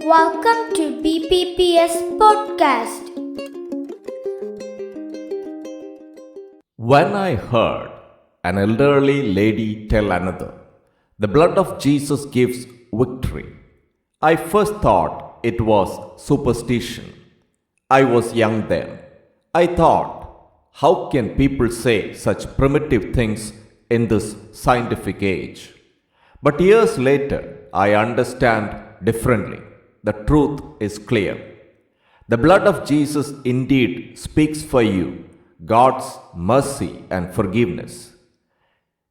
Welcome to BPPS Podcast. When I heard an elderly lady tell another, the blood of Jesus gives victory, I first thought it was superstition. I was young then. I thought, how can people say such primitive things in this scientific age? But years later, I understand differently. The truth is clear. The blood of Jesus indeed speaks for you, God's mercy and forgiveness.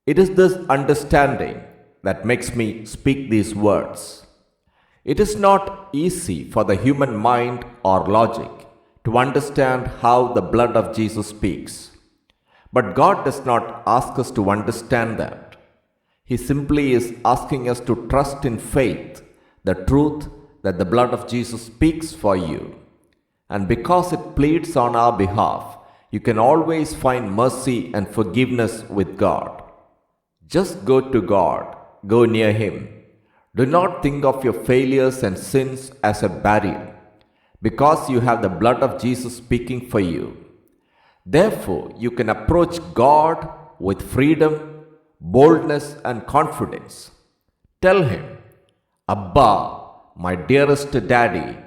It is this understanding that makes me speak these words. It is not easy for the human mind or logic to understand how the blood of Jesus speaks. But God does not ask us to understand that. He simply is asking us to trust in faith the truth that the blood of Jesus speaks for you. And because it pleads on our behalf, you can always find mercy and forgiveness with God. Just go to God, go near Him. Do not think of your failures and sins as a barrier, because you have the blood of Jesus speaking for you. Therefore, you can approach God with freedom, boldness, and confidence. Tell Him, Abba, my dearest Daddy,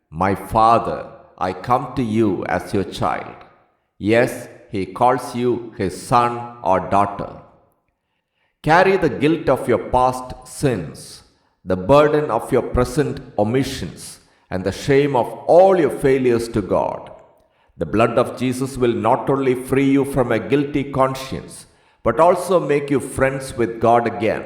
my Father, I come to you as your child. Yes, He calls you His son or daughter. Carry the guilt of your past sins, the burden of your present omissions, and the shame of all your failures to God. The blood of Jesus will not only free you from a guilty conscience, but also make you friends with God again.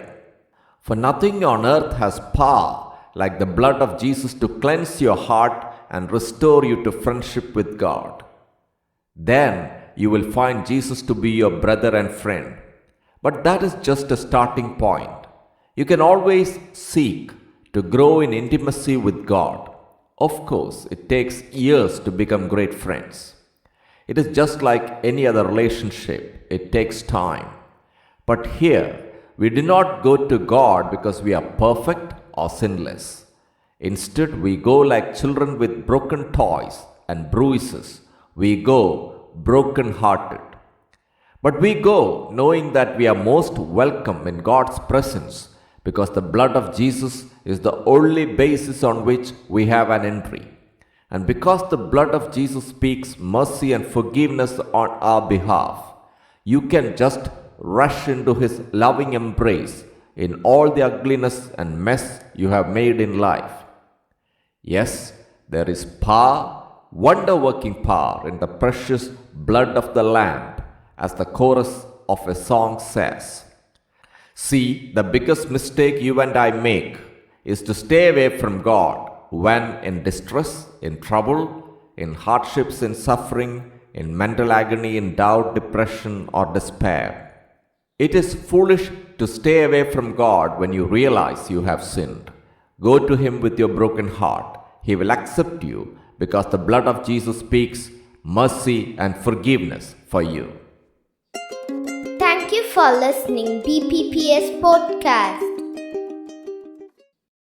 For nothing on earth has power like the blood of Jesus to cleanse your heart and restore you to friendship with God. Then you will find Jesus to be your brother and friend. But that is just a starting point. You can always seek to grow in intimacy with God. Of course, it takes years to become great friends. It is just like any other relationship, it takes time. But here, we do not go to God because we are perfect or sinless. Instead, we go like children with broken toys and bruises. We go broken-hearted. But we go knowing that we are most welcome in God's presence, because the blood of Jesus is the only basis on which we have an entry. And because the blood of Jesus speaks mercy and forgiveness on our behalf, you can just rush into His loving embrace in all the ugliness and mess you have made in life. Yes, there is power, wonder-working power in the precious blood of the Lamb, as the chorus of a song says. See, the biggest mistake you and I make is to stay away from God when in distress, in trouble, in hardships, in suffering, in mental agony, in doubt, depression, or despair. It is foolish to stay away from God when you realize you have sinned. Go to Him with your broken heart. He will accept you because the blood of Jesus speaks mercy and forgiveness for you. Thank you for listening BPPS Podcast.